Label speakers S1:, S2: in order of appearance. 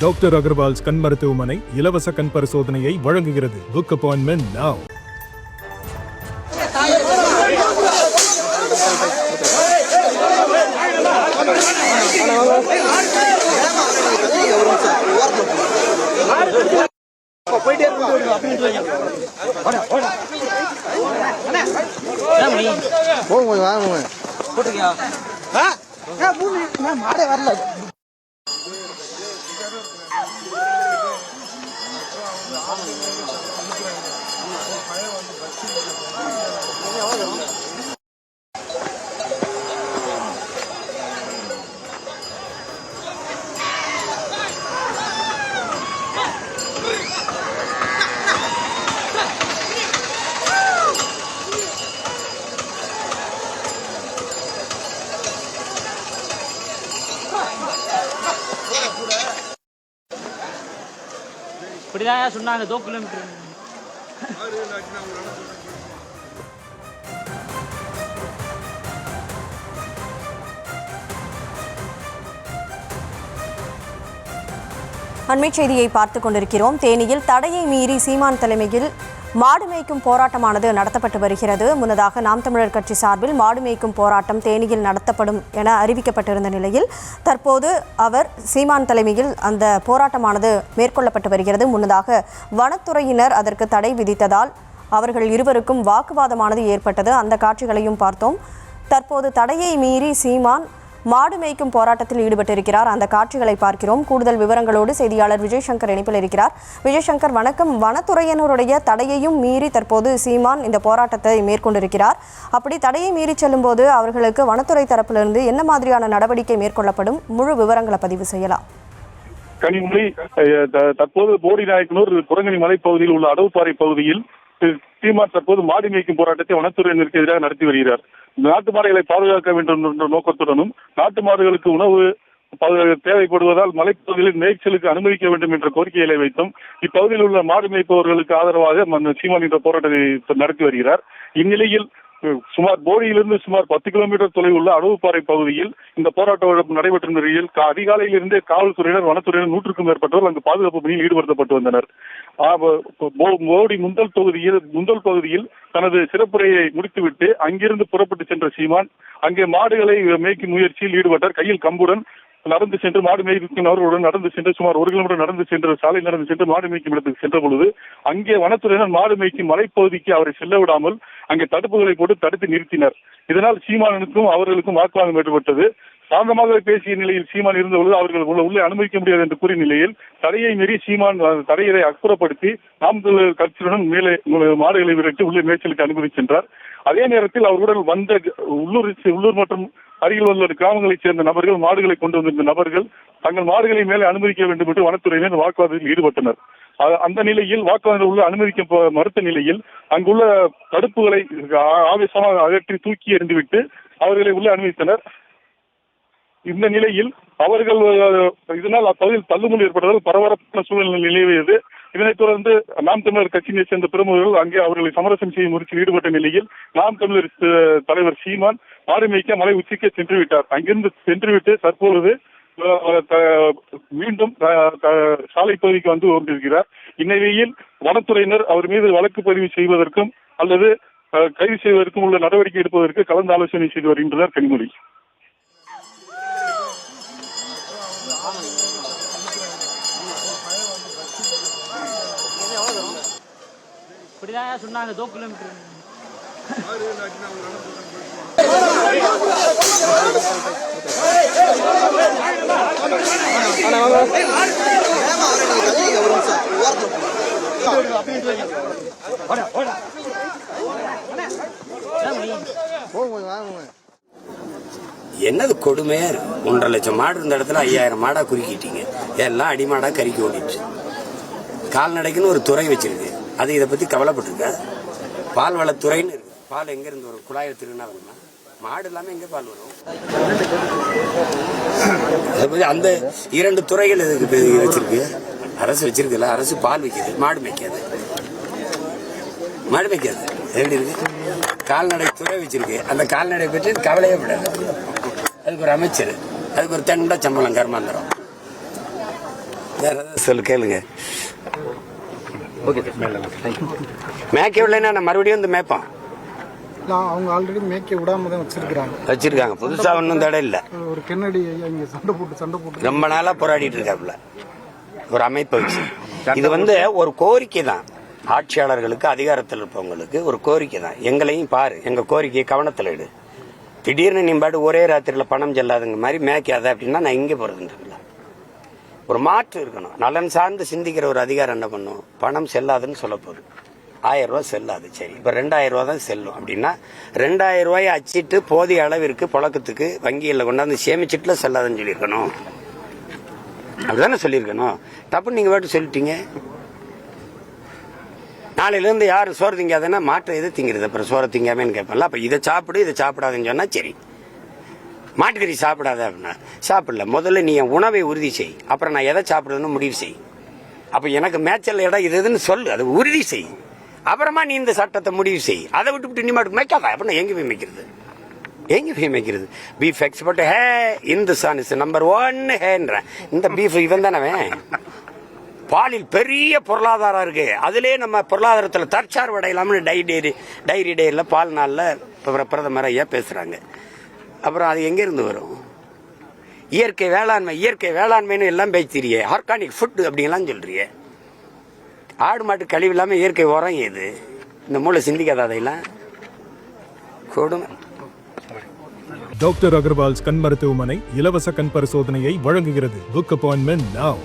S1: Doctor Agarwal's கண் மருத்துவமனை இலவச கண் பரிசோதனையை வழங்குகிறது. Book appointment now.
S2: மாடே வரல. இப்படிதான் சொன்னாங்க. 2 கிலோமீட்டர்
S3: அண்மைச் செய்தியை பார்த்துக் கொண்டிருக்கிறோம். தேனியில் தடையை மீறி சீமான் தலைமையில் மாடு மேய்க்கும் போராட்டமானது நடத்தப்பட்டு வருகிறது. முன்னதாக நாம் தமிழர் கட்சி சார்பில் மாடு மேய்க்கும் போராட்டம் தேனியில் நடத்தப்படும் என அறிவிக்கப்பட்டிருந்த நிலையில் தற்போது அவர் சீமான் தலைமையில் அந்த போராட்டமானது மேற்கொள்ளப்பட்டு வருகிறது. முன்னதாக வனத்துறையினர் அதற்கு தடை விதித்ததால் அவர்கள் இருவருக்கும் வாக்குவாதமானது ஏற்பட்டது. அந்த காட்சிகளையும் பார்த்தோம். தற்போது தடையை மீறி சீமான் மாடு மேய்க்கும் போராட்டத்தில் ஈடுபட்டிருக்கிறார். அந்த காட்சிகளை பார்க்கிறோம். கூடுதல் விவரங்களோடு செய்தியாளர் விஜயசங்கர் இணைப்பில் இருக்கிறார். விஜயசங்கர், வணக்கம். வனத்துறையினருடைய தடையையும் மீறி தற்போது சீமான் இந்த போராட்டத்தை மேற்கொண்டிருக்கிறார். அப்படி தடையை மீறி செல்லும்போது அவர்களுக்கு வனத்துறை தரப்பிலிருந்து என்ன மாதிரியான நடவடிக்கை மேற்கொள்ளப்படும்? முழு விவரங்களை பதிவு செய்யலாம்.
S4: கனிமொழி, தற்போது போடிநாயக்கனூர் குரங்கணி மலைப்பகுதியில் உள்ள அடவுப்பாறை பகுதியில் சீமான் தற்போது மாடு மேய்க்கும் போராட்டத்தை வனத்துறையினருக்கு எதிராக நடத்தி வருகிறார். நாட்டு மாடுகளை பாதுகாக்க வேண்டும் என்ற நோக்கத்துடனும் நாட்டு மாடுகளுக்கு உணவு தேவைப்படுவதால் மலைப்பகுதிகளில் மேய்ச்சலுக்கு அனுமதிக்க வேண்டும் என்ற கோரிக்கைகளை வைத்தும் இப்பகுதியில் உள்ள மாடு மேய்ப்பவர்களுக்கு ஆதரவாக சீமான் என்ற போராட்டத்தை நடத்தி வருகிறார். இந்நிலையில் போடியிலிருந்து சுமார் 10 கிலோமீட்டர் தொலைவில் உள்ள அடவுப்பாறை பகுதியில் இந்த போராட்டம் நடைபெற்ற நிலையில் அதிகாலையில் இருந்தே காவல்துறையினர் வனத்துறையினர் 100க்கும் மேற்பட்டோர் அங்கு பாதுகாப்பு பணியில் ஈடுபடுத்தப்பட்டு வந்தனர். போடி முந்தல் பகுதியில் தனது சிறப்புரையை முடித்துவிட்டு அங்கிருந்து புறப்பட்டு சென்ற சீமான் அங்கே மாடுகளை மேய்க்கும் முயற்சியில் ஈடுபட்டார். கையில் கம்புடன் நடந்து சென்று மாடு மேய்க்கும் அவர்களுடன் நடந்து சென்று சுமார் 1 கிலோமீட்டர் நடந்து சென்று சாலை நடந்து சென்று மாடு மேய்க்கும் இடத்துக்கு சென்ற பொழுது அங்கே வனத்துறையினர் மாடு மேய்க்கும் மலைப்பகுதிக்கு அவரை செல்ல விடாமல் அங்கே தடுப்புகளை போட்டு தடுத்து நிறுத்தினர். இதனால் சீமானுக்கும் அவர்களுக்கும் வாக்குவாதம் ஏற்பட்டது. சாந்தமாக பேசிய நிலையில் சீமான் இருந்த பொழுது அவர்கள் உள்ளே அனுமதிக்க முடியாது என்று கூறிய நிலையில் தடையை மீறி சீமான் தடையை அப்புறப்படுத்தி நாம் கட்சியுடன் மேலே மாடுகளை விரட்டி உள்ளே மேய்ச்சலுக்கு அனுமதி சென்றார். அதே நேரத்தில் அவர்களுடன் வந்த உள்ளூர் மற்றும் அருகில் உள்ள கிராமங்களைச் சேர்ந்த நபர்கள் மாடுகளை கொண்டு வந்திருந்த நபர்கள் தங்கள் மாடுகளை மேலே அனுமதிக்க வேண்டும் என்று வனத்துறையினர் வாக்குவாதத்தில் ஈடுபட்டனர். அந்த நிலையில் வாக்குவாதத்தில் உள்ள அனுமதிக்க மறுத்த நிலையில் அங்குள்ள தடுப்புகளை ஆவேசமாக அகற்றி தூக்கி எறிந்துவிட்டு அவர்களை உள்ளே அனுமதித்தனர். இந்த நிலையில் அவர்கள் இதனால் அப்பகுதியில் தள்ளுமுள் ஏற்பட்டதால் பரபரப்பான சூழ்நிலை நிலவியது. இதனைத் தொடர்ந்து நாம் தமிழர் கட்சியை சேர்ந்த பிரமுகர்கள் அங்கே அவர்களை சமரசம் செய்யும் முயற்சியில் ஈடுபட்ட நிலையில் நாம் தமிழர் தலைவர் சீமான் மாடு மேய்க்க மலை உச்சிக்கே சென்று விட்டார். அங்கிருந்து சென்றுவிட்டு தற்பொழுது மீண்டும் சாலை பகுதிக்கு வந்து கொண்டிருக்கிறார். இந்நிலையில் வனத்துறையினர் அவர் மீது வழக்கு பதிவு செய்வதற்கும் அல்லது கைது செய்வதற்கும் உள்ள நடவடிக்கை எடுப்பதற்கு கலந்து ஆலோசனை செய்து வருகின்றனர். கனிமொழி,
S2: இப்படிதான் சொன்னாங்க. 2 கிலோமீட்டர்
S5: என்னது கொடுமை! 1.5 லட்சம் மாடு இருந்த இடத்துல 5000 மாடா குறுக்கிட்டீங்க. எல்லாம் அடிமாடா கறிக்கு ஓடிட்டு. கால்நடைக்குன்னு ஒரு துறை வச்சிருக்கு. அது இதை பத்தி கவலைப்பட்டிருக்க. பால் வளத்துறைன்னு இருக்கு. பால் எங்க இருந்து வரும்? குழாயில் திருநா வருமா? மாடு இல்லாம எங்க பால் வரும்? அந்த 2 துறைகள் இதுக்கு வச்சிருக்கு. அரசு வச்சிருக்குல்ல, அரசு பால் வைக்கிறது, மாடு மேய்க்காது. மாடு மேய்க்காது எப்படி இருக்கு? கால்நடை துறை வச்சிருக்கு. அந்த கால்நடை பற்றி கவலையே விடாது. அதுக்கு ஒரு அமைச்சர், அதுக்கு ஒரு தண்டா சம்பளம் கர்மாந்தரம். வேற ஏதாவது சொல்லு கேளுங்க.
S6: Okay sir.
S5: மேய்க்க விடலைன்னா நான் மறுபடியும் வந்து மேய்ப்பான்.
S7: அவங்க ஆல்ரெடி மேய்க்க விடாம தான்
S5: வச்சிருக்காங்க. புதுசா ஒன்றும் தடை இல்லை.
S7: ஒரு கென்னடி இங்க சண்டை போட்டு
S5: ரொம்ப நாளா போராடிட்டு இருக்காப்புல ஒரு அமைப்பை வச்சு. இது ஒரு கோரிக்கை தான், ஆட்சியாளர்களுக்கு அதிகாரத்தில் இருப்பவங்களுக்கு ஒரு கோரிக்கை தான். எங்களையும் பாரு, எங்க கோரிக்கையை கவனத்தில் எடு. திடீர்னு நீ பாட்டு ஒரே ராத்திரியில பணம் செல்லாதுங்க மாதிரி மேய்க்காத அப்படின்னா நான் இங்கே போறதுன்றீங்களா? ஒரு மாற்று இருக்கணும். நலன் சார்ந்து சிந்திக்கிற ஒரு அதிகாரம் என்ன பண்ணும்? பணம் செல்லாதுன்னு சொல்ல போகுது. 1000 ரூபாய் செல்லாது, சரி இப்ப 2000 ரூபாய் தான் செல்லும் அப்படின்னா 2000 ரூபாயை அச்சிட்டு போதிய அளவிற்கு புழக்கத்துக்கு வங்கியில் கொண்டாந்து சேமிச்சுட்டுல செல்லாதுன்னு சொல்லியிருக்கணும். அப்படிதானே சொல்லியிருக்கணும். தப்பு நீங்க பாட்டு சொல்லிட்டீங்க. நாளையில இருந்து யாரு சோறு திங்காதுன்னா மாற்ற எது திங்கிறது? அப்புறம் சோறை திங்காமன்னு கேட்பல. அப்ப இதை சாப்பிடு இதை சாப்பிடாதுன்னு சொன்னா சரி. மாட்டுக்கறி சாப்பிடாத அப்படின்னா சாப்பிடல. முதல்ல நீ என் உணவை உறுதி செய், அப்புறம் நான் எதை சாப்பிடுறதுன்னு முடிவு செய். அப்ப எனக்கு மேய்ச்சல் இடம் இதுன்னு சொல்லு, அது உறுதி செய். அப்புறமா நீ இந்த சட்டத்தை முடிவு செய். அதை விட்டு நீ மாட்டுக்கு மேய்க்காத அப்படின்னா எங்க போய் மேய்க்கிறது? எங்க போய் மேய்க்கிறது? பீஃப் எக்ஸ்போர்ட் ஹே இந்துஸ்தான் இஸ் நம்பர் 1 ஹேன்ற இந்த பீஃப் இவன் தானே. பாலில் பெரிய பொருளாதாரம் இருக்கு. அதுலேயே நம்ம பொருளாதாரத்தில் தற்சார்பு அடையலாம்னு டைரி டேல பால் நாளில் பிரதமர் ஐயா பேசுறாங்க. அப்புறம் அது எங்க இருந்து வரும்? இயற்கை வேளாண்மைன்னு எல்லாம் பேசிறியே. ஆர்கானிக் ஃபுட் அப்படிங்கலாம் சொல்றியே. ஆடு மாட்டு கழிவு இல்லாம இயற்கை உரம் ஏது? இந்த மூளை சிந்திக்காத அதையெல்லாம் கொடுமை.
S1: டாக்டர் அகர்வால்ஸ் கண் மருத்துவமனை இலவச கண் பரிசோதனையை வழங்குகிறது. Book appointment now.